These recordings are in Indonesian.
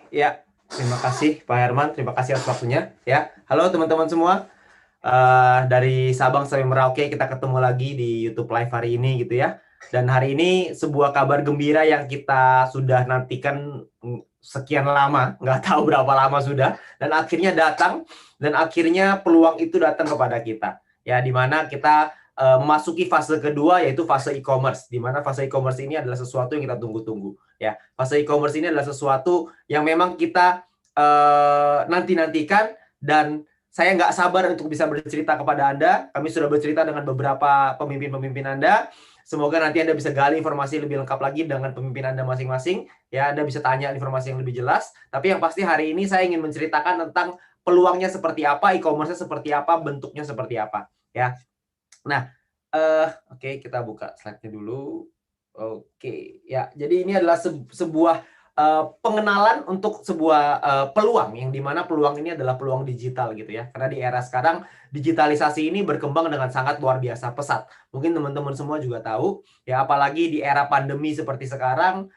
Ya, terima kasih Pak Herman, terima kasih atas waktunya. Ya, halo teman-teman semua. Dari Sabang sampai Merauke kita ketemu lagi di YouTube Live hari ini gitu ya. Dan hari ini sebuah kabar gembira yang kita sudah nantikan sekian lama, nggak tahu berapa lama sudah, dan akhirnya datang, dan akhirnya peluang itu datang kepada kita. Ya, di mana kita memasuki fase kedua yaitu fase e-commerce, di mana fase e-commerce ini adalah sesuatu yang kita tunggu-tunggu. Ya, fase e-commerce ini adalah sesuatu yang memang kita nanti-nantikan, dan saya nggak sabar untuk bisa bercerita kepada Anda. Kami sudah bercerita dengan beberapa pemimpin-pemimpin Anda. Semoga nanti Anda bisa gali informasi lebih lengkap lagi dengan pemimpin Anda masing-masing. Ya, Anda bisa tanya informasi yang lebih jelas. Tapi yang pasti hari ini saya ingin menceritakan tentang peluangnya seperti apa, e-commerce-nya seperti apa, bentuknya seperti apa. Ya, nah, oke, kita buka slide-nya dulu. Oke, ya. Jadi ini adalah sebuah pengenalan untuk sebuah peluang, yang dimana peluang ini adalah peluang digital gitu ya. Karena di era sekarang digitalisasi ini berkembang dengan sangat luar biasa pesat. Mungkin teman-teman semua juga tahu ya, apalagi di era pandemi seperti sekarang,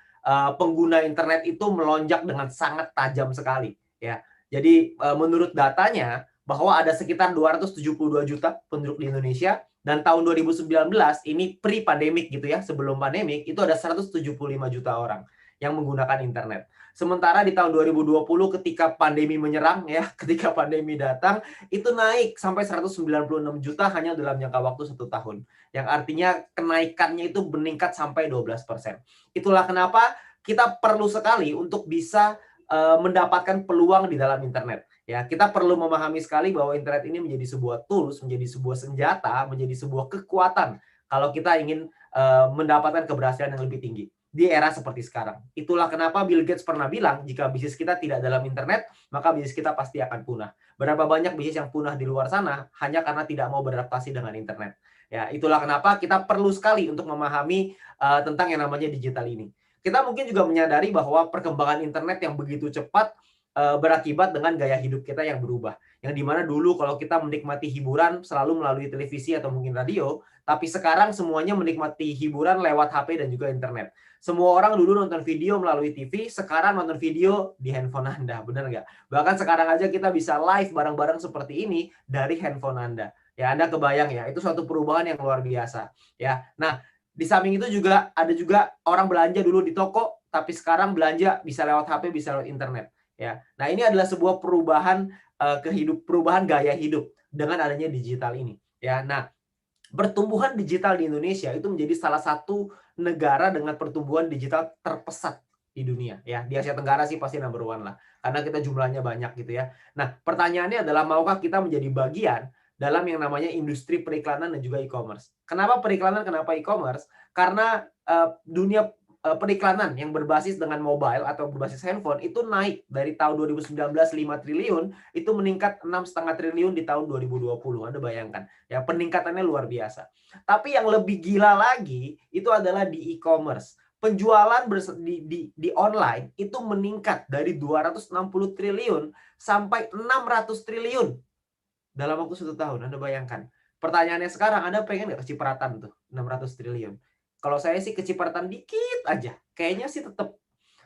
pengguna internet itu melonjak dengan sangat tajam sekali ya. Jadi menurut datanya bahwa ada sekitar 272 juta penduduk di Indonesia, dan tahun 2019 ini pre-pandemic gitu ya, sebelum pandemik itu ada 175 juta orang yang menggunakan internet. Sementara di tahun 2020 ketika pandemi menyerang ya, ketika pandemi datang, itu naik sampai 196 juta hanya dalam jangka waktu 1 tahun. Yang artinya kenaikannya itu meningkat sampai 12%. Itulah kenapa kita perlu sekali untuk bisa mendapatkan peluang di dalam internet. Ya, kita perlu memahami sekali bahwa internet ini menjadi sebuah tools, menjadi sebuah senjata, menjadi sebuah kekuatan kalau kita ingin mendapatkan keberhasilan yang lebih tinggi di era seperti sekarang. Itulah kenapa Bill Gates pernah bilang, jika bisnis kita tidak dalam internet, maka bisnis kita pasti akan punah. Berapa banyak bisnis yang punah di luar sana hanya karena tidak mau beradaptasi dengan internet. Ya, itulah kenapa kita perlu sekali untuk memahami tentang yang namanya digital ini. Kita mungkin juga menyadari bahwa perkembangan internet yang begitu cepat berakibat dengan gaya hidup kita yang berubah. Yang dimana dulu kalau kita menikmati hiburan selalu melalui televisi atau mungkin radio, tapi sekarang semuanya menikmati hiburan lewat HP dan juga internet. Semua orang dulu nonton video melalui TV, sekarang nonton video di handphone Anda, benar nggak? Bahkan sekarang aja kita bisa live bareng-bareng seperti ini dari handphone Anda. Ya, Anda kebayang ya, itu suatu perubahan yang luar biasa. Ya, nah di samping itu juga ada juga orang belanja dulu di toko, tapi sekarang belanja bisa lewat HP, bisa lewat internet. Ya, nah ini adalah sebuah perubahan perubahan gaya hidup dengan adanya digital ini. Ya, nah pertumbuhan digital di Indonesia itu menjadi salah satu negara dengan pertumbuhan digital terpesat di dunia. Ya, di Asia Tenggara sih pasti number one lah, karena kita jumlahnya banyak gitu ya. Nah, pertanyaannya adalah maukah kita menjadi bagian dalam yang namanya industri periklanan dan juga e-commerce. Kenapa periklanan, kenapa e-commerce? Karena dunia periklanan yang berbasis dengan mobile atau berbasis handphone itu naik dari tahun 2019 5 triliun itu meningkat 6,5 triliun di tahun 2020. Anda bayangkan ya, peningkatannya luar biasa. Tapi yang lebih gila lagi itu adalah di e-commerce. Penjualan di online itu meningkat dari 260 triliun sampai 600 triliun dalam waktu 1 tahun. Anda bayangkan. Pertanyaannya sekarang, Anda pengen nggak kecipratan tuh 600 triliun? Kalau saya sih kecipratan dikit aja. Kayaknya sih tetap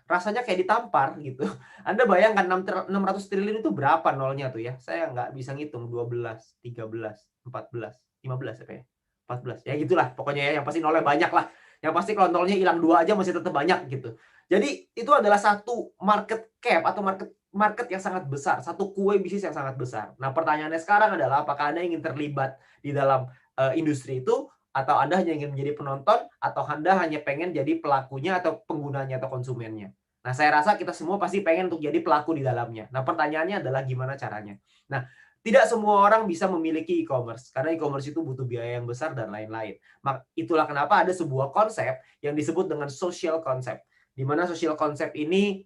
rasanya kayak ditampar gitu. Anda bayangkan 600 triliun itu berapa nolnya tuh ya? Saya nggak bisa ngitung, 12, 13, 14, 15 apa ya? 14. Ya gitulah pokoknya ya, yang pasti nolnya banyak lah. Yang pasti kalau nolnya hilang 2 aja masih tetap banyak gitu. Jadi itu adalah satu market cap atau market market yang sangat besar, satu kue bisnis yang sangat besar. Nah, pertanyaannya sekarang adalah apakah Anda ingin terlibat di dalam industri itu, atau Anda hanya ingin menjadi penonton, atau Anda hanya pengen jadi pelakunya atau penggunanya atau konsumennya. Nah, saya rasa kita semua pasti pengen untuk jadi pelaku di dalamnya. Nah, pertanyaannya adalah gimana caranya. Nah, tidak semua orang bisa memiliki e-commerce, karena e-commerce itu butuh biaya yang besar dan lain-lain. Itulah kenapa ada sebuah konsep yang disebut dengan social concept, di mana social concept ini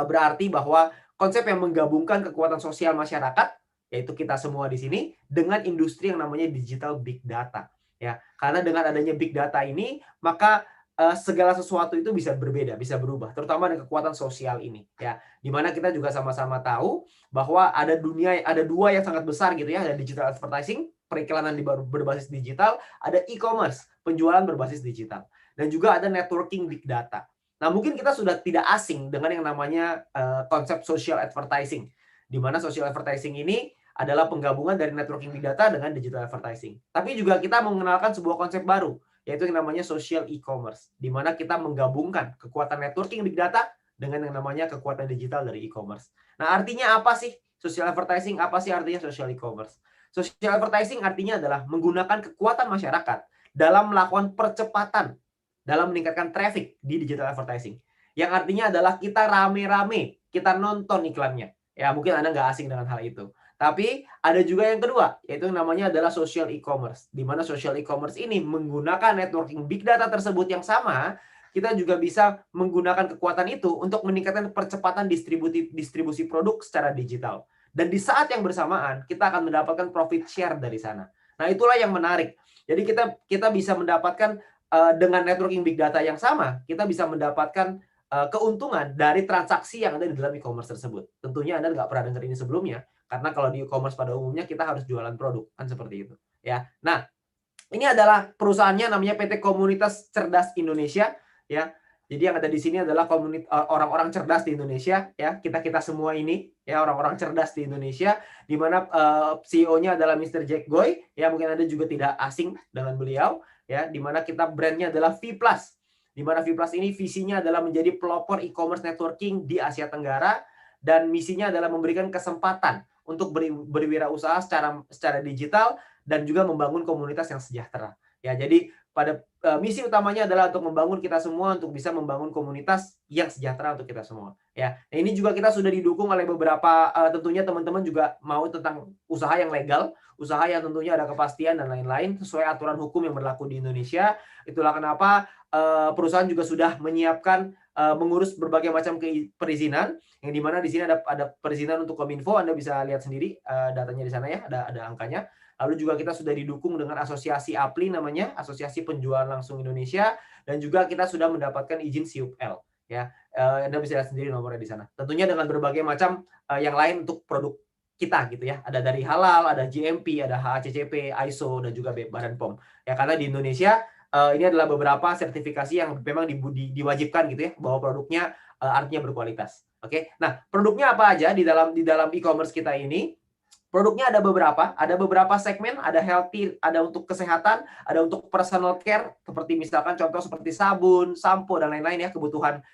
berarti bahwa konsep yang menggabungkan kekuatan sosial masyarakat, yaitu kita semua di sini, dengan industri yang namanya digital big data. Ya, karena dengan adanya big data ini, maka segala sesuatu itu bisa berbeda, bisa berubah, terutama dengan kekuatan sosial ini. Ya, dimana kita juga sama-sama tahu bahwa ada dua yang sangat besar gitu ya, ada digital advertising, periklanan berbasis digital, ada e-commerce, penjualan berbasis digital, dan juga ada networking big data. Nah, mungkin kita sudah tidak asing dengan yang namanya konsep social advertising, di mana social advertising ini adalah penggabungan dari networking big data dengan digital advertising. Tapi juga kita mengenalkan sebuah konsep baru, yaitu yang namanya social e-commerce, di mana kita menggabungkan kekuatan networking big data dengan yang namanya kekuatan digital dari e-commerce. Nah, artinya apa sih social advertising? Apa sih artinya social e-commerce? Social advertising artinya adalah menggunakan kekuatan masyarakat dalam melakukan percepatan dalam meningkatkan traffic di digital advertising. Yang artinya adalah kita rame-rame, kita nonton iklannya. Ya, mungkin Anda nggak asing dengan hal itu. Tapi ada juga yang kedua, yaitu yang namanya adalah social e-commerce. Di mana social e-commerce ini menggunakan networking big data tersebut yang sama, kita juga bisa menggunakan kekuatan itu untuk meningkatkan percepatan distribusi produk secara digital. Dan di saat yang bersamaan, kita akan mendapatkan profit share dari sana. Nah, itulah yang menarik. Jadi kita bisa mendapatkan dengan networking big data yang sama, kita bisa mendapatkan keuntungan dari transaksi yang ada di dalam e-commerce tersebut. Tentunya Anda nggak pernah dengar ini sebelumnya, karena kalau di e-commerce pada umumnya kita harus jualan produk, kan seperti itu. Ya, nah ini adalah perusahaannya namanya PT Komunitas Cerdas Indonesia, ya. Jadi yang ada di sini adalah orang-orang cerdas di Indonesia, ya. Kita semua ini, ya, orang-orang cerdas di Indonesia, di mana CEO-nya adalah Mr. Jack Goy, ya, mungkin Anda juga tidak asing dengan beliau, ya, di mana kita brandnya adalah V+. Di mana V+ ini visinya adalah menjadi pelopor e-commerce networking di Asia Tenggara, dan misinya adalah memberikan kesempatan untuk berwirausaha secara digital dan juga membangun komunitas yang sejahtera. Ya, jadi pada misi utamanya adalah untuk membangun kita semua untuk bisa membangun komunitas yang sejahtera untuk kita semua. Ya, nah, ini juga kita sudah didukung oleh beberapa tentunya teman-teman juga mau tentang usaha yang legal, usaha yang tentunya ada kepastian dan lain-lain sesuai aturan hukum yang berlaku di Indonesia. Itulah kenapa perusahaan juga sudah menyiapkan mengurus berbagai macam perizinan, yang dimana di sini ada perizinan untuk Kominfo. Anda bisa lihat sendiri datanya di sana, ya, ada angkanya. Lalu juga kita sudah didukung dengan asosiasi APLI namanya, Asosiasi Penjualan Langsung Indonesia, dan juga kita sudah mendapatkan izin SIUPL. Ya, Anda bisa lihat sendiri nomornya di sana. Tentunya dengan berbagai macam yang lain untuk produk kita gitu ya. Ada dari halal, ada GMP, ada HACCP, ISO, dan juga Badan POM. Ya, karena di Indonesia ini adalah beberapa sertifikasi yang memang diwajibkan gitu ya, bahwa produknya artinya berkualitas. Oke. Nah, produknya apa aja di dalam e-commerce kita ini? Produknya ada beberapa segmen, ada healthy, ada untuk kesehatan, ada untuk personal care, seperti misalkan contoh seperti sabun, sampo, dan lain-lain ya, kebutuhan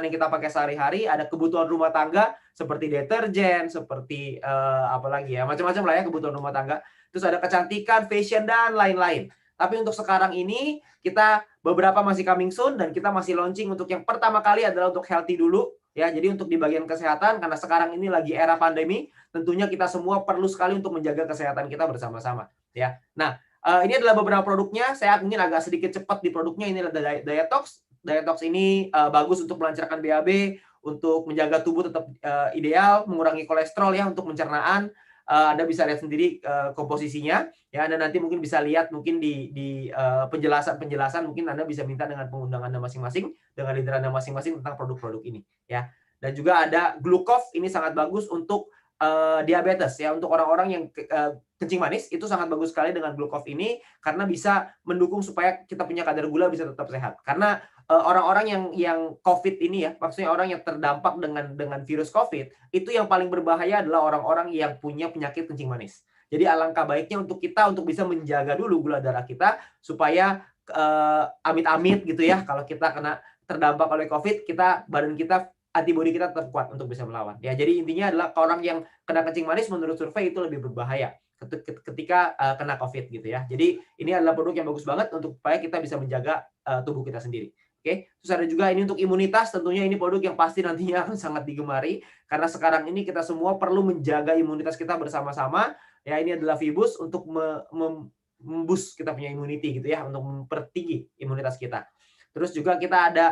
yang kita pakai sehari-hari, ada kebutuhan rumah tangga seperti deterjen, seperti apa lagi ya, macam-macam lah ya kebutuhan rumah tangga. Terus ada kecantikan, fashion, dan lain-lain. Tapi untuk sekarang ini kita beberapa masih coming soon, dan kita masih launching untuk yang pertama kali adalah untuk healthy dulu. Ya, jadi untuk di bagian kesehatan, karena sekarang ini lagi era pandemi, tentunya kita semua perlu sekali untuk menjaga kesehatan kita bersama-sama. Ya, nah ini adalah beberapa produknya. Saya mungkin agak sedikit cepat di produknya. Ini adalah Dietox. Dietox ini bagus untuk melancarkan BAB, untuk menjaga tubuh tetap ideal, mengurangi kolesterol ya, untuk pencernaan. Anda bisa lihat sendiri komposisinya. Ya, Anda nanti mungkin bisa lihat mungkin di penjelasan mungkin Anda bisa minta dengan pengundang Anda masing-masing, dengan leader Anda masing-masing tentang produk-produk ini. Ya, dan juga ada Glucov, ini sangat bagus untuk diabetes ya, untuk orang-orang yang kencing manis, itu sangat bagus sekali dengan Glucov ini, karena bisa mendukung supaya kita punya kadar gula bisa tetap sehat. Karena orang-orang yang COVID ini ya, maksudnya orang yang terdampak dengan virus COVID, itu yang paling berbahaya adalah orang-orang yang punya penyakit kencing manis. Jadi alangkah baiknya untuk kita untuk bisa menjaga dulu gula darah kita, supaya amit-amit gitu ya, kalau kita terdampak oleh COVID, badan kita, antibodi kita tetap kuat untuk bisa melawan. Ya, jadi intinya adalah orang yang kena kencing manis menurut survei itu lebih berbahaya ketika kena COVID gitu ya. Jadi ini adalah produk yang bagus banget untuk supaya kita bisa menjaga tubuh kita sendiri. Oke, terus ada juga ini untuk imunitas. Tentunya ini produk yang pasti nantinya akan sangat digemari, karena sekarang ini kita semua perlu menjaga imunitas kita bersama-sama. Ya, ini adalah Vibus untuk memboost kita punya immunity gitu ya, untuk mempertinggi imunitas kita. Terus juga kita ada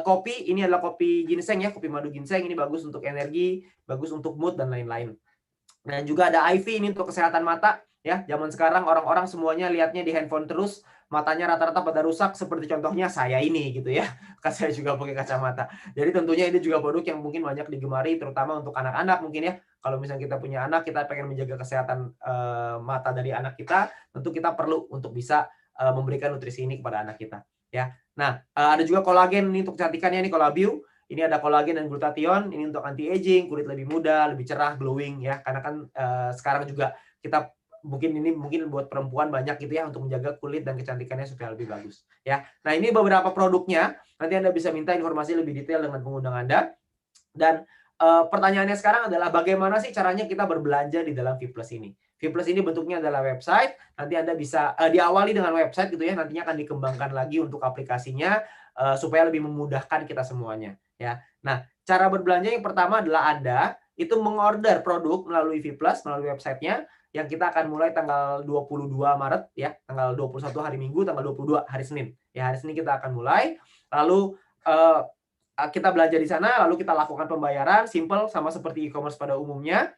kopi. Ini adalah kopi ginseng ya, kopi madu ginseng. Ini bagus untuk energi, bagus untuk mood, dan lain-lain. Dan juga ada IV, ini untuk kesehatan mata ya. Zaman sekarang orang-orang semuanya lihatnya di handphone terus, matanya rata-rata pada rusak, seperti contohnya saya ini gitu ya. Kan saya juga pakai kacamata. Jadi tentunya ini juga produk yang mungkin banyak digemari, terutama untuk anak-anak mungkin ya. Kalau misalnya kita punya anak, kita pengen menjaga kesehatan mata dari anak kita, tentu kita perlu untuk bisa memberikan nutrisi ini kepada anak kita. ya. Nah, ada juga kolagen ini untuk kecantikannya nih, Colabio. Ini ada kolagen dan glutathione, ini untuk anti aging, kulit lebih muda, lebih cerah, glowing ya. Karena kan sekarang juga kita mungkin buat perempuan banyak gitu ya untuk menjaga kulit dan kecantikannya supaya lebih bagus ya. Nah, ini beberapa produknya. Nanti Anda bisa minta informasi lebih detail dengan pengundang Anda. Dan pertanyaannya sekarang adalah bagaimana sih caranya kita berbelanja di dalam Vplus ini? Vplus ini bentuknya adalah website. Nanti Anda bisa diawali dengan website gitu ya. Nantinya akan dikembangkan lagi untuk aplikasinya supaya lebih memudahkan kita semuanya ya. Nah, cara berbelanja yang pertama adalah Anda itu mengorder produk melalui Vplus, melalui websitenya, yang kita akan mulai tanggal 22 Maret ya, tanggal 21 hari Minggu, tanggal 22 hari Senin. Ya, hari Senin kita akan mulai. Lalu kita belanja di sana, lalu kita lakukan pembayaran, simple sama seperti e-commerce pada umumnya.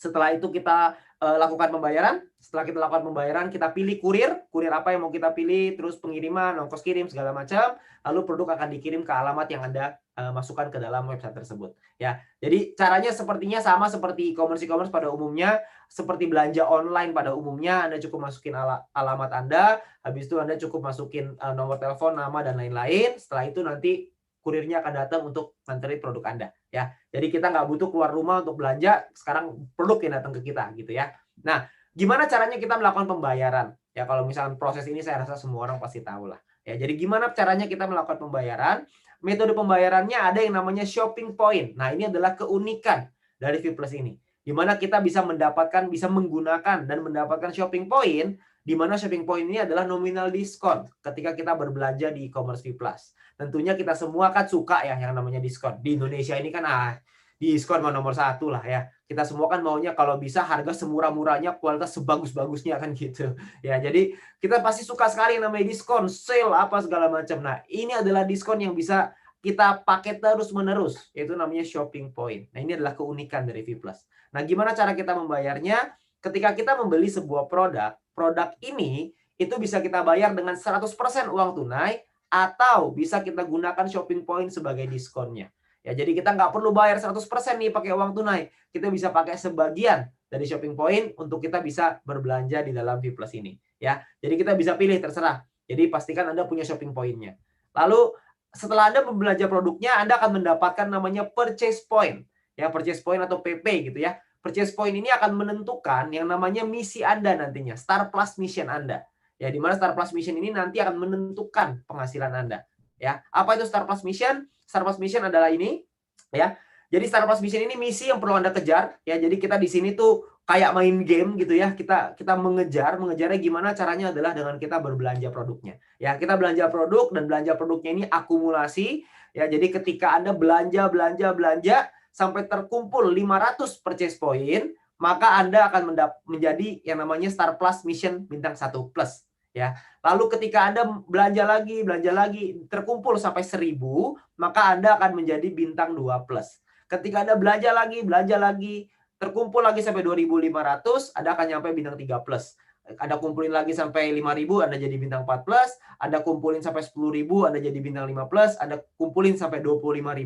Setelah itu kita lakukan pembayaran. Setelah kita lakukan pembayaran, kita pilih kurir apa yang mau kita pilih, terus pengiriman, ongkos kirim segala macam. Lalu produk akan dikirim ke alamat yang Anda masukkan ke dalam website tersebut. Ya, jadi caranya sepertinya sama seperti e-commerce pada umumnya, seperti belanja online pada umumnya. Anda cukup masukin alamat Anda, habis itu Anda cukup masukin nomor telepon, nama dan lain-lain. Setelah itu nanti kurirnya akan datang untuk nganterin produk Anda ya. Jadi kita nggak butuh keluar rumah untuk belanja, sekarang produk yang datang ke kita gitu ya. Nah, gimana caranya kita melakukan pembayaran? Ya kalau misalnya proses ini saya rasa semua orang pasti tahu lah. Ya, jadi gimana caranya kita melakukan pembayaran? Metode pembayarannya ada yang namanya shopping point. Nah, ini adalah keunikan dari Vplus ini. Di mana kita bisa menggunakan dan mendapatkan shopping point, di mana shopping point ini adalah nominal diskon ketika kita berbelanja di e-commerce Vplus. Tentunya kita semua kan suka ya yang namanya diskon. Di Indonesia ini kan diskon nomor satu lah ya. Kita semua kan maunya kalau bisa harga semurah-murahnya, kualitas sebagus-bagusnya kan gitu. Ya, jadi kita pasti suka sekali yang namanya diskon, sale apa segala macam. Nah, ini adalah diskon yang bisa kita pakai terus-menerus, yaitu namanya shopping point. Nah, ini adalah keunikan dari Vplus. Nah, gimana cara kita membayarnya? Ketika kita membeli sebuah produk ini itu bisa kita bayar dengan 100% uang tunai, atau bisa kita gunakan shopping point sebagai diskonnya. Ya, jadi kita nggak perlu bayar 100% nih pakai uang tunai. Kita bisa pakai sebagian dari shopping point untuk kita bisa berbelanja di dalam Vplus ini. Ya, jadi kita bisa pilih terserah. Jadi pastikan Anda punya shopping point-nya. Lalu setelah Anda membelanja produknya, Anda akan mendapatkan namanya purchase point. Ya, purchase point atau PP gitu ya. Purchase point ini akan menentukan yang namanya misi Anda nantinya, Star Plus Mission Anda. Ya, di mana Star Plus Mission ini nanti akan menentukan penghasilan Anda. Ya, apa itu Star Plus Mission? Star Plus Mission adalah ini, ya. Jadi Star Plus Mission ini misi yang perlu Anda kejar, ya. Jadi kita di sini tuh kayak main game gitu ya. Kita mengejarnya gimana caranya adalah dengan kita berbelanja produknya. Ya, kita belanja produk dan belanja produknya ini akumulasi, ya. Jadi ketika Anda belanja sampai terkumpul 500 purchase point, maka Anda akan menjadi yang namanya Star Plus Mission bintang 1 plus ya. Lalu ketika Anda belanja lagi terkumpul sampai 1000, maka Anda akan menjadi bintang 2 plus. Ketika Anda belanja lagi terkumpul lagi sampai 2500, Anda akan nyampe bintang 3 plus. Anda kumpulin lagi sampai 5000, Anda jadi bintang 4 plus. Anda kumpulin sampai 10.000, Anda jadi bintang 5 plus. Anda kumpulin sampai 25.000,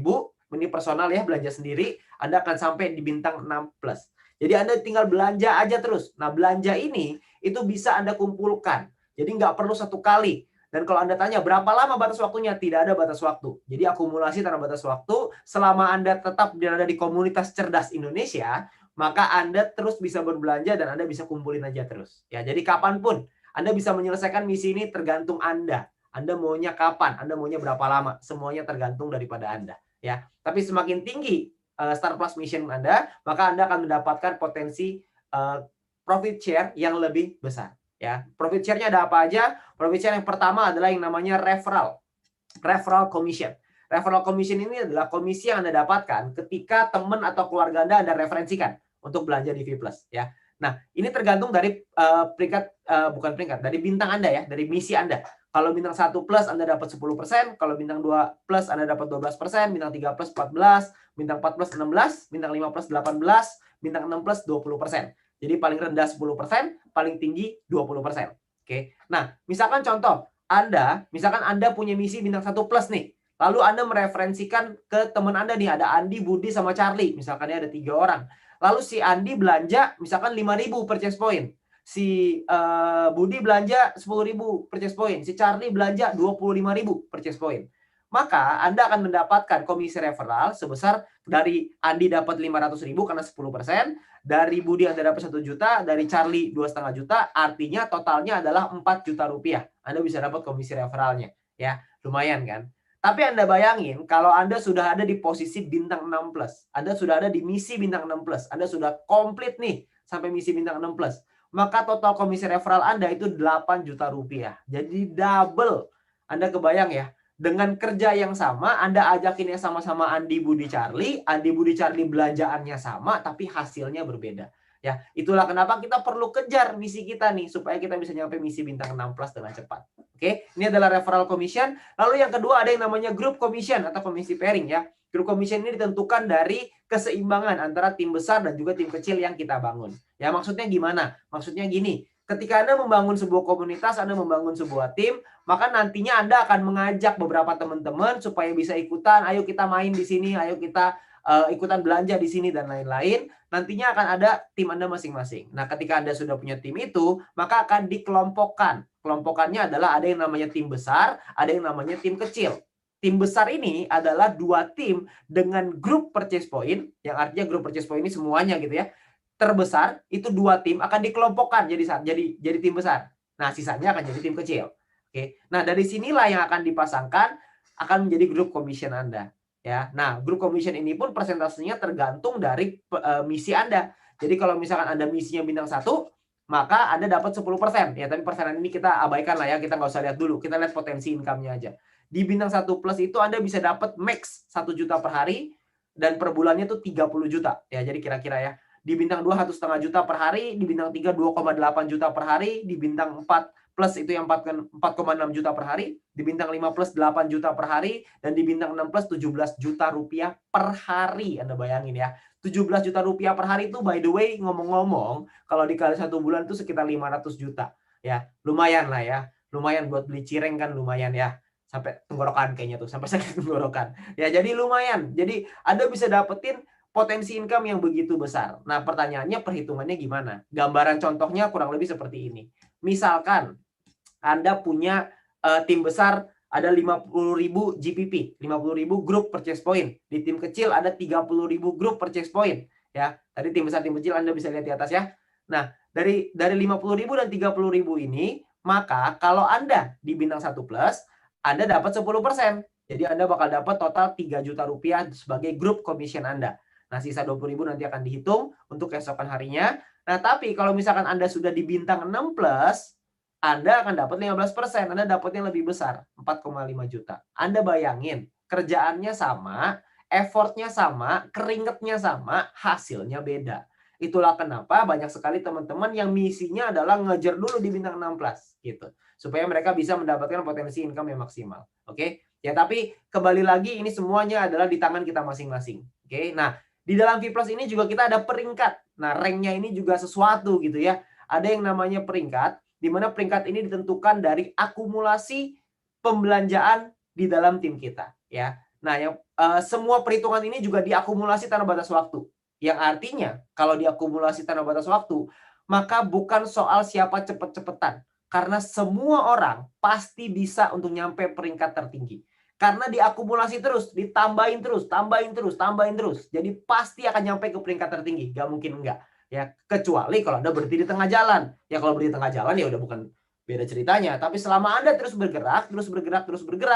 ini personal ya, belanja sendiri, Anda akan sampai di bintang 6 plus. Jadi Anda tinggal belanja aja terus. Nah, belanja ini itu bisa Anda kumpulkan. Jadi nggak perlu satu kali. Dan kalau Anda tanya berapa lama batas waktunya, tidak ada batas waktu. Jadi akumulasi tanpa batas waktu, selama Anda tetap berada di komunitas cerdas Indonesia, maka Anda terus bisa berbelanja dan Anda bisa kumpulin aja terus. Ya, jadi kapanpun Anda bisa menyelesaikan misi ini tergantung Anda. Anda maunya kapan, Anda maunya berapa lama, semuanya tergantung daripada Anda. Ya, tapi semakin tinggi Star Plus Mission Anda, maka Anda akan mendapatkan potensi profit share yang lebih besar. Ya, profit share-nya ada apa aja? Profit share yang pertama adalah yang namanya referral commission. Referral commission ini adalah komisi yang Anda dapatkan ketika teman atau keluarga Anda referensikan untuk belanja di Vplus. Ya, nah ini tergantung dari dari bintang Anda ya, dari misi Anda. Kalau bintang 1 plus Anda dapat 10%, kalau bintang 2 plus Anda dapat 12%, bintang 3 plus 14%, bintang 4 plus 16%, bintang 5 plus 18%, bintang 6 plus 20%. Jadi paling rendah 10%, paling tinggi 20%. Oke. Nah, misalkan contoh, misalkan Anda punya misi bintang 1 plus nih. Lalu Anda mereferensikan ke teman Anda nih, ada Andi, Budi, sama Charlie. Misalkan ada 3 orang. Lalu si Andi belanja misalkan 5.000 purchase point. si Budi belanja 10.000 purchase point, si Charlie belanja 25.000 purchase point. Maka Anda akan mendapatkan komisi referral sebesar dari Andi dapat 500.000 karena 10%, dari Budi Anda dapat 1 juta, dari Charlie 2,5 juta, artinya totalnya adalah 4 juta rupiah. Anda bisa dapat komisi referralnya, ya. Lumayan kan? Tapi Anda bayangin kalau Anda sudah ada di posisi bintang 6+, Anda sudah ada di misi bintang 6+, Anda sudah komplit nih sampai misi bintang 6+, maka total komisi referral Anda itu 8 juta rupiah. Jadi double. Anda kebayang ya? Dengan kerja yang sama, Anda ajakinnya sama-sama Andi Budi Charlie belanjaannya sama, tapi hasilnya berbeda. Ya, itulah kenapa kita perlu kejar misi kita nih, supaya kita bisa nyampe misi bintang 6+ dengan cepat. Oke, ini adalah referral commission. Lalu yang kedua ada yang namanya group commission atau komisi pairing ya. Group commission ini ditentukan dari keseimbangan antara tim besar dan juga tim kecil yang kita bangun. Ya, maksudnya gimana? Maksudnya gini, ketika Anda membangun sebuah komunitas, Anda membangun sebuah tim, maka nantinya Anda akan mengajak beberapa teman-teman supaya bisa ikutan, ayo kita main di sini, ayo kita ikutan belanja di sini dan lain-lain. Nantinya akan ada tim Anda masing-masing. Nah, ketika Anda sudah punya tim itu, maka akan dikelompokkan. Kelompokannya adalah ada yang namanya tim besar, ada yang namanya tim kecil. Tim besar ini adalah 2 tim dengan grup purchase point, yang artinya grup purchase point ini semuanya gitu ya. Terbesar itu 2 tim akan dikelompokkan jadi tim besar. Nah, sisanya akan jadi tim kecil. Oke. Nah, dari sinilah yang akan dipasangkan akan menjadi grup commission Anda. Ya. Nah, grup commission ini pun persentasenya tergantung dari misi Anda. Jadi kalau misalkan Anda misinya bintang 1, maka Anda dapat 10%. Ya, tapi persenan ini kita abaikan lah ya, kita nggak usah lihat dulu. Kita lihat potensi income-nya aja. Di bintang 1+ itu Anda bisa dapat max 1 juta per hari dan per bulannya itu 30 juta. Ya, jadi kira-kira ya. Di bintang 2 1,5 juta per hari, di bintang 3 2,8 juta per hari, di bintang 4+ itu yang 4,6 juta per hari, di bintang 5+ 8 juta per hari, dan di bintang 6+ 17 juta rupiah per hari. Anda bayangin ya, 17 juta rupiah per hari itu by the way ngomong-ngomong, kalau dikali 1 bulan itu sekitar 500 juta. Ya, lumayan lah ya. Lumayan buat beli cireng kan lumayan ya. Sampai tenggorokan kayaknya tuh, sampai sakit tenggorokan. Ya, jadi lumayan. Jadi Anda bisa dapetin potensi income yang begitu besar. Nah, pertanyaannya perhitungannya gimana? Gambaran contohnya kurang lebih seperti ini. Misalkan Anda punya tim besar ada 50.000 GPP, 50.000 grup purchase point. Di tim kecil ada 30.000 grup purchase point. Ya, tadi tim besar, tim kecil Anda bisa lihat di atas ya. Nah, dari 50.000 dan 30.000 ini, maka kalau Anda di bintang 1+, Anda dapat 10%. Jadi Anda bakal dapat total 3 juta rupiah sebagai grup commission Anda. Nah, sisa 20.000 nanti akan dihitung untuk keesokan harinya. Nah, tapi kalau misalkan Anda sudah di bintang 6+, Anda akan dapat 15%. Anda dapatnya lebih besar, 4,5 juta. Anda bayangin, kerjaannya sama, effortnya sama, keringetnya sama, hasilnya beda. Itulah kenapa banyak sekali teman-teman yang misinya adalah ngejar dulu di bintang 6+ gitu. Supaya mereka bisa mendapatkan potensi income yang maksimal. Oke? Ya, tapi kembali lagi ini semuanya adalah di tangan kita masing-masing. Oke? Nah, di dalam V+ ini juga kita ada peringkat. Nah, ranknya ini juga sesuatu gitu ya. Ada yang namanya peringkat, di mana peringkat ini ditentukan dari akumulasi pembelanjaan di dalam tim kita. Ya. Nah, yang semua perhitungan ini juga diakumulasi tanpa batas waktu. Yang artinya, kalau diakumulasi tanpa batas waktu, maka bukan soal siapa cepet-cepetan. Karena semua orang pasti bisa untuk nyampe peringkat tertinggi. Karena diakumulasi terus, ditambahin terus, tambahin terus, tambahin terus. Jadi pasti akan nyampe ke peringkat tertinggi, gak mungkin enggak. Ya, kecuali kalau Anda berhenti di tengah jalan. Ya kalau berhenti di tengah jalan ya udah bukan beda ceritanya. Tapi selama Anda terus bergerak,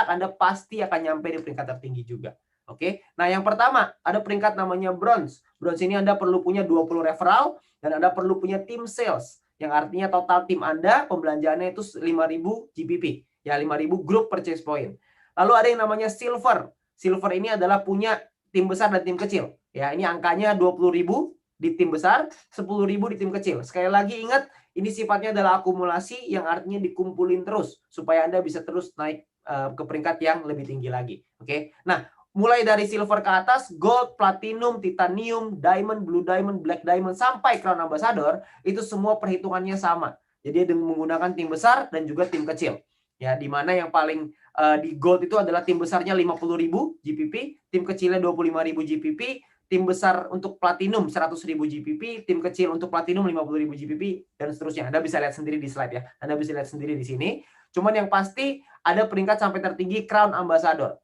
Anda pasti akan nyampe di peringkat tertinggi juga. Oke. Nah, yang pertama ada peringkat namanya bronze. Bronze ini Anda perlu punya 20 referral dan Anda perlu punya tim sales. Yang artinya total tim Anda pembelanjaannya itu 5.000 GPP. Ya, 5.000 group purchase point. Lalu ada yang namanya silver. Silver ini adalah punya tim besar dan tim kecil. Ya, ini angkanya 20.000 di tim besar, 10.000 di tim kecil. Sekali lagi ingat, ini sifatnya adalah akumulasi yang artinya dikumpulin terus supaya Anda bisa terus naik ke peringkat yang lebih tinggi lagi. Oke. Nah, mulai dari silver ke atas, gold, platinum, titanium, diamond, blue diamond, black diamond sampai crown ambassador, itu semua perhitungannya sama. Jadi dengan menggunakan tim besar dan juga tim kecil. Ya, di mana yang paling di gold itu adalah tim besarnya 50.000 GPP, tim kecilnya 25.000 GPP, tim besar untuk platinum 100.000 GPP, tim kecil untuk platinum 50.000 GPP, dan seterusnya. Anda bisa lihat sendiri di slide ya. Anda bisa lihat sendiri di sini. Cuman yang pasti ada peringkat sampai tertinggi Crown Ambassador.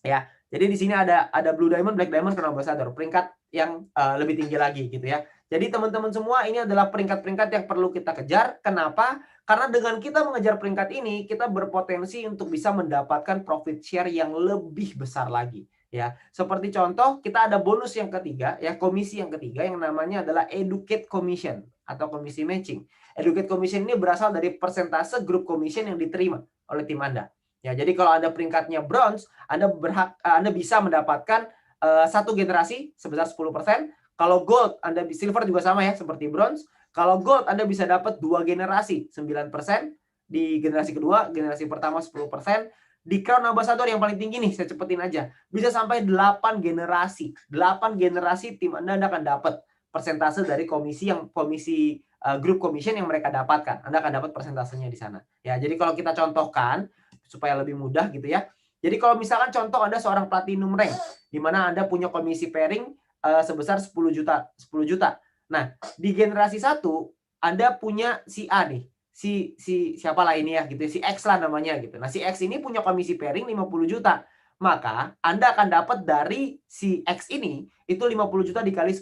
Ya. Jadi di sini ada Blue Diamond, Black Diamond, Crown Ambassador. Peringkat yang lebih tinggi lagi gitu ya. Jadi teman-teman semua, ini adalah peringkat-peringkat yang perlu kita kejar. Kenapa? Karena dengan kita mengejar peringkat ini, kita berpotensi untuk bisa mendapatkan profit share yang lebih besar lagi. Ya, seperti contoh, kita ada bonus yang ketiga, ya, komisi yang ketiga yang namanya adalah Educate Commission atau komisi matching. Educate Commission ini berasal dari persentase grup commission yang diterima oleh tim Anda. Ya, jadi kalau Anda peringkatnya bronze, Anda bisa mendapatkan satu generasi sebesar 10%. Kalau gold, silver juga sama ya, seperti bronze. Kalau gold, Anda bisa dapat 2 generasi, 9%. Di generasi kedua, generasi pertama 10%. Di Crown Ambassador yang paling tinggi nih, saya cepetin aja. Bisa sampai 8 generasi. 8 generasi tim Anda akan dapat persentase dari komisi grup commission yang mereka dapatkan. Anda akan dapat persentasenya di sana. Ya, jadi kalau kita contohkan, supaya lebih mudah gitu ya. Jadi kalau misalkan contoh Anda seorang platinum rank, di mana Anda punya komisi pairing sebesar 10 juta. Nah, di generasi 1 Anda punya si A nih. Si siapa lah ini ya gitu, si X lah namanya gitu. Nah, si X ini punya komisi pairing 50 juta. Maka Anda akan dapat dari si X ini itu 50 juta dikali 10%.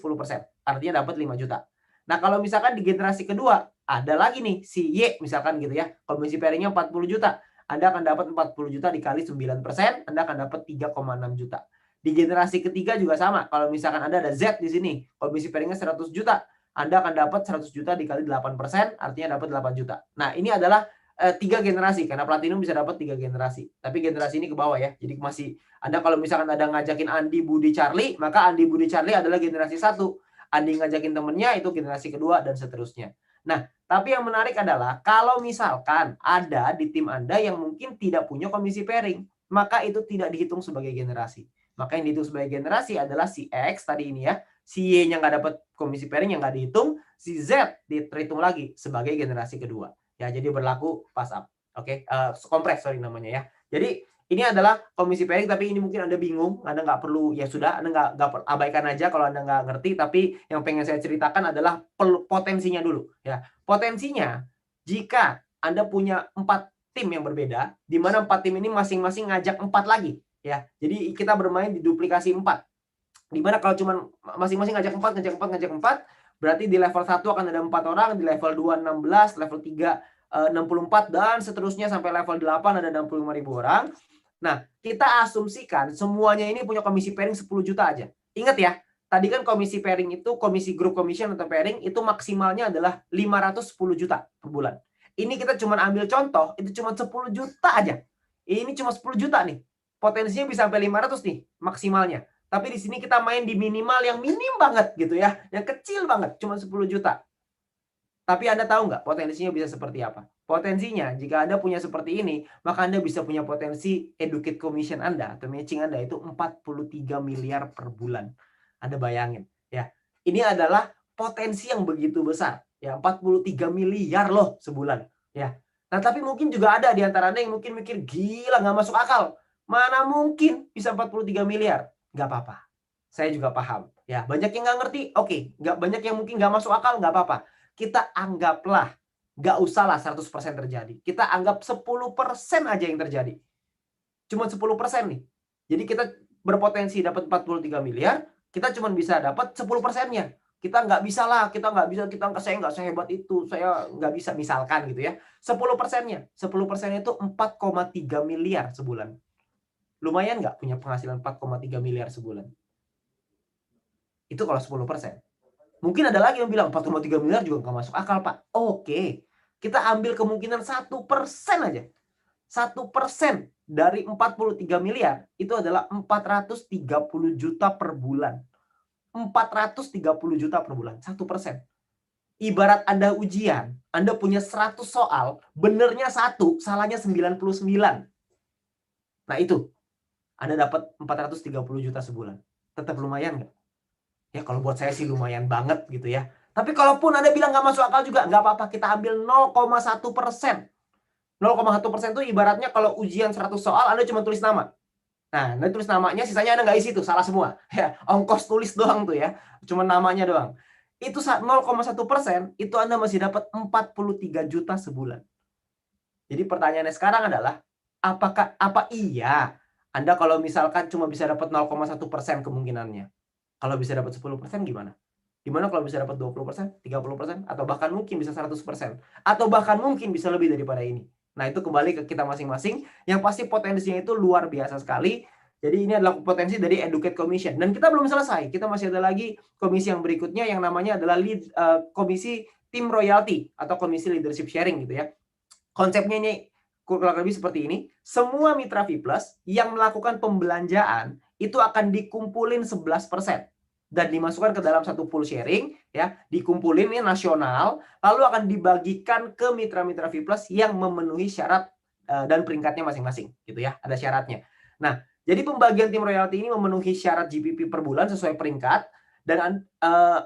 Artinya dapat 5 juta. Nah, kalau misalkan di generasi kedua ada lagi nih si Y misalkan gitu ya. Komisi pairingnya 40 juta. Anda akan dapat 40 juta dikali 9%, Anda akan dapat 3,6 juta. Di generasi ketiga juga sama. Kalau misalkan Anda ada Z di sini, komisi pairingnya 100 juta, Anda akan dapat 100 juta dikali 8%, artinya dapat 8 juta. Nah, ini adalah 3 generasi, karena platinum bisa dapat 3 generasi. Tapi generasi ini ke bawah ya. Jadi masih Anda kalau misalkan ada ngajakin Andi, Budi, Charlie, maka Andi, Budi, Charlie adalah generasi 1. Andi ngajakin temennya itu generasi kedua dan seterusnya. Nah, tapi yang menarik adalah kalau misalkan ada di tim Anda yang mungkin tidak punya komisi pairing, maka itu tidak dihitung sebagai generasi. Maka yang dihitung sebagai generasi adalah si X tadi ini ya, si Y-nya nggak dapat komisi pairing yang nggak dihitung, si Z dihitung lagi sebagai generasi kedua. Ya, jadi berlaku pass up. Oke, kompres sorry namanya ya. Jadi ini adalah komisi pairing, tapi ini mungkin Anda bingung, Anda nggak perlu, ya sudah, Anda nggak abaikan aja kalau Anda nggak ngerti, tapi yang pengen saya ceritakan adalah potensinya dulu. Ya, potensinya jika Anda punya 4 tim yang berbeda, di mana 4 tim ini masing-masing ngajak 4 lagi. Ya, jadi kita bermain di duplikasi 4. Di mana kalau cuma masing-masing ngajak 4, berarti di level 1 akan ada 4 orang, di level 2 16, level 3 64 dan seterusnya sampai level 8 ada 65.000 orang. Nah, kita asumsikan semuanya ini punya komisi pairing 10 juta aja. Ingat ya, tadi kan komisi pairing itu, komisi group commission atau pairing itu maksimalnya adalah 510 juta per bulan. Ini kita cuma ambil contoh, itu cuma 10 juta aja. Ini cuma 10 juta nih. Potensinya bisa sampai 500 nih maksimalnya. Tapi di sini kita main di minimal yang minim banget gitu ya. Yang kecil banget, cuma 10 juta. Tapi Anda tahu nggak potensinya bisa seperti apa? Potensinya, jika Anda punya seperti ini, maka Anda bisa punya potensi educate commission Anda atau matching Anda itu 43 miliar per bulan. Anda bayangin ya. Ini adalah potensi yang begitu besar. Ya, 43 miliar loh sebulan. Ya. Nah, tapi mungkin juga ada di antara Anda yang mungkin mikir, gila nggak masuk akal. Mana mungkin bisa 43 miliar? Nggak apa-apa. Saya juga paham. Ya, banyak yang nggak ngerti, oke. Nggak banyak yang mungkin nggak masuk akal, nggak apa-apa. Kita anggaplah, nggak usahlah 100% terjadi. Kita anggap 10% aja yang terjadi. Cuma 10% nih. Jadi kita berpotensi dapat 43 miliar, kita cuma bisa dapat 10%-nya. Kita nggak bisa lah, saya nggak sehebat itu, saya nggak bisa misalkan gitu ya. 10%-nya, 10% itu 4,3 miliar sebulan. Lumayan nggak punya penghasilan 4,3 miliar sebulan? Itu kalau 10%. Mungkin ada lagi yang bilang 4,3 miliar juga nggak masuk akal, Pak. Oke, kita ambil kemungkinan 1% aja. 1% dari 43 miliar itu adalah 430 juta per bulan. 430 juta per bulan, 1%. Ibarat Anda ujian, Anda punya 100 soal, benernya 1, salahnya 99. Nah itu, Anda dapat 430 juta sebulan. Tetap lumayan nggak? Ya kalau buat saya sih lumayan banget gitu ya. Tapi kalaupun Anda bilang nggak masuk akal juga, nggak apa-apa. Kita ambil 0,1%. 0,1% itu ibaratnya kalau ujian 100 soal, Anda cuma tulis nama. Nah, nanti tulis namanya, sisanya Anda nggak isi tuh, salah semua. Ya, ongkos tulis doang tuh ya, cuma namanya doang. Itu 0,1%, itu Anda masih dapat 43 juta sebulan. Jadi pertanyaannya sekarang adalah, apa iya Anda kalau misalkan cuma bisa dapat 0,1% kemungkinannya? Kalau bisa dapat 10% gimana? Gimana kalau bisa dapat 20%, 30%, atau bahkan mungkin bisa 100%, atau bahkan mungkin bisa lebih daripada ini. Nah, itu kembali ke kita masing-masing, yang pasti potensinya itu luar biasa sekali. Jadi ini adalah potensi dari Educate Commission. Dan kita belum selesai, kita masih ada lagi komisi yang berikutnya yang namanya adalah komisi Team Royalty atau komisi Leadership Sharing gitu ya. Konsepnya ini kurang lebih seperti ini. Semua mitra V+ yang melakukan pembelanjaan itu akan dikumpulin 11% dan dimasukkan ke dalam satu pool sharing ya, dikumpulin ini nasional, lalu akan dibagikan ke mitra-mitra V+ yang memenuhi syarat dan peringkatnya masing-masing gitu ya, ada syaratnya. Nah, jadi pembagian tim royalti ini memenuhi syarat GPP per bulan sesuai peringkat. Dan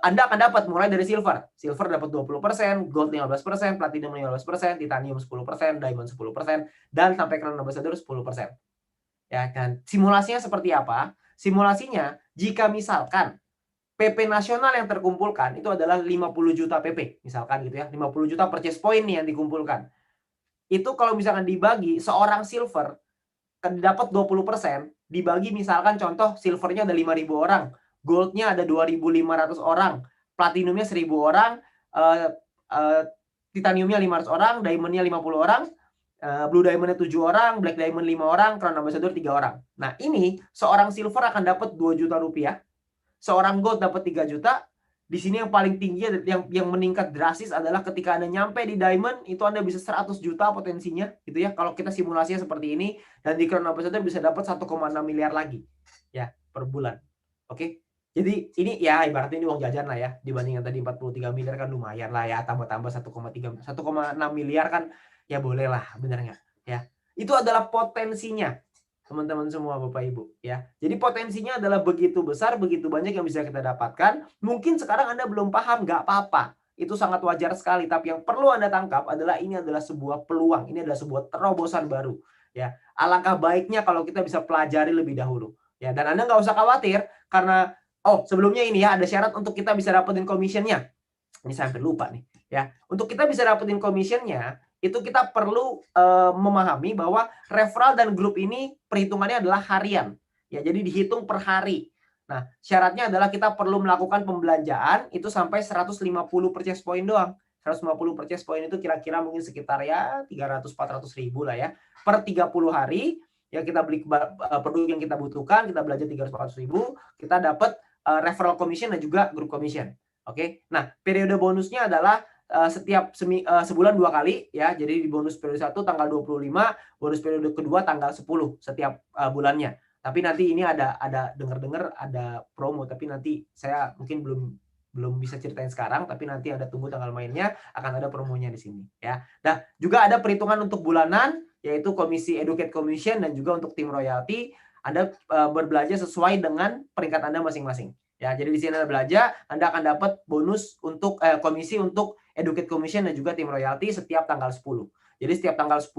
Anda akan dapat mulai dari silver. Silver dapat 20%, gold 15%, platinum 15%, titanium 10%, diamond 10%, dan sampai crown ambassador 10%. Ya kan? Simulasinya seperti apa? Simulasinya jika misalkan PP nasional yang terkumpulkan itu adalah 50 juta PP, misalkan gitu ya. 50 juta purchase point nih yang dikumpulkan. Itu kalau misalkan dibagi seorang silver dapat 20%, dibagi misalkan contoh silvernya ada 5.000 orang, goldnya ada 2.500 orang, platinumnya 1.000 orang, titaniumnya 500 orang, diamondnya 50 orang, blue diamondnya 7 orang, black diamond 5 orang, crown ambassador 3 orang. Nah, ini seorang silver akan dapat 2 juta rupiah, seorang gold dapat 3 juta. Di sini yang paling tinggi yang meningkat drastis adalah ketika Anda nyampe di diamond, itu Anda bisa 100 juta potensinya gitu ya. Kalau kita simulasinya seperti ini, dan di crown ambassador bisa dapat 1,6 miliar lagi ya per bulan. Oke. Jadi ini ya ibaratnya ini uang jajan lah ya, dibanding yang tadi 43 miliar kan lumayan lah ya, tambah-tambah 1,6 miliar kan ya boleh lah, bener nggak ya. Itu adalah potensinya teman-teman semua Bapak Ibu ya. Jadi potensinya adalah begitu besar, begitu banyak yang bisa kita dapatkan. Mungkin sekarang Anda belum paham, nggak apa-apa. Itu sangat wajar sekali. Tapi yang perlu Anda tangkap adalah ini adalah sebuah peluang. Ini adalah sebuah terobosan baru. Ya, alangkah baiknya kalau kita bisa pelajari lebih dahulu. Ya, dan Anda nggak usah khawatir karena sebelumnya ini ya ada syarat untuk kita bisa dapetin commission-nya. Ini saya hampir lupa nih. Ya, untuk kita bisa dapetin commission-nya, itu kita perlu memahami bahwa referral dan grup ini perhitungannya adalah harian. Ya, jadi dihitung per hari. Nah, syaratnya adalah kita perlu melakukan pembelanjaan itu sampai 150 purchase point doang. 150 purchase point itu kira-kira mungkin sekitar ya 300-400 ribu lah ya. Per 30 hari, ya kita beli produk yang kita butuhkan, kita belanja 300-400 ribu, kita dapat referral commission dan juga group commission. Oke. Nah, periode bonusnya adalah setiap sebulan 2 kali ya. Jadi di bonus periode 1 tanggal 25, bonus periode kedua tanggal 10 setiap bulannya. Tapi nanti ini ada dengar-dengar ada promo, tapi nanti saya mungkin belum bisa ceritain sekarang, tapi nanti ada tunggu tanggal mainnya, akan ada promonya di sini ya. Nah, juga ada perhitungan untuk bulanan yaitu komisi Educate Commission dan juga untuk tim royalty. Anda berbelanja sesuai dengan peringkat Anda masing-masing. Ya, jadi di sini Anda belanja, Anda akan dapat bonus untuk komisi untuk Educate Commission dan juga tim royalty setiap tanggal 10. Jadi setiap tanggal 10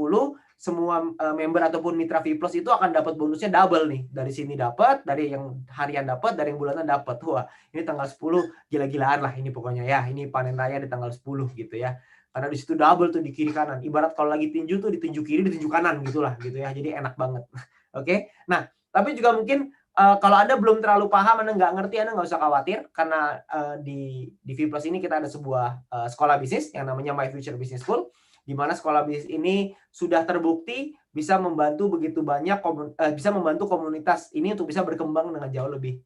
semua member ataupun mitra V+ itu akan dapat bonusnya double nih. Dari sini dapat, dari yang harian dapat, dari yang bulanan dapat. Wah, ini tanggal 10 gila-gilaan lah ini pokoknya ya. Ini panen raya di tanggal 10 gitu ya. Karena di situ double tuh di kiri kanan. Ibarat kalau lagi tinju tuh ditinju kiri, ditinju kanan gitulah gitu ya. Jadi enak banget. Oke. Nah, tapi juga mungkin kalau Anda belum terlalu paham, Anda nggak ngerti, Anda nggak usah khawatir karena di V+ ini kita ada sebuah sekolah bisnis yang namanya My Future Business School, di mana sekolah bisnis ini sudah terbukti bisa membantu begitu banyak bisa membantu komunitas ini untuk bisa berkembang dengan jauh lebih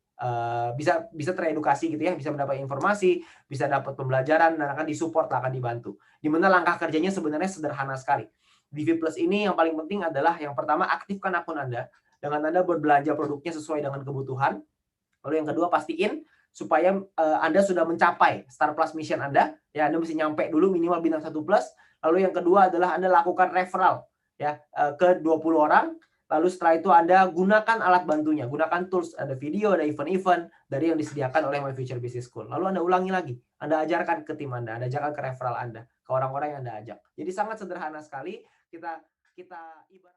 bisa teredukasi gitu ya, bisa mendapat informasi, bisa dapat pembelajaran dan akan disupport, akan dibantu. Di mana langkah kerjanya sebenarnya sederhana sekali. Di V+ ini yang paling penting adalah yang pertama aktifkan akun Anda dengan Anda berbelanja produknya sesuai dengan kebutuhan. Lalu yang kedua pastiin supaya Anda sudah mencapai Star Plus Mission Anda. Ya, Anda mesti nyampe dulu minimal bintang 1 plus. Lalu yang kedua adalah Anda lakukan referral ya ke 20 orang. Lalu setelah itu Anda gunakan alat bantunya, gunakan tools, ada video, ada event-event dari yang disediakan oleh My Future Business School. Lalu Anda ulangi lagi, Anda ajarkan ke tim Anda ajarkan ke referral Anda, ke orang-orang yang Anda ajak. Jadi sangat sederhana sekali kita ibarat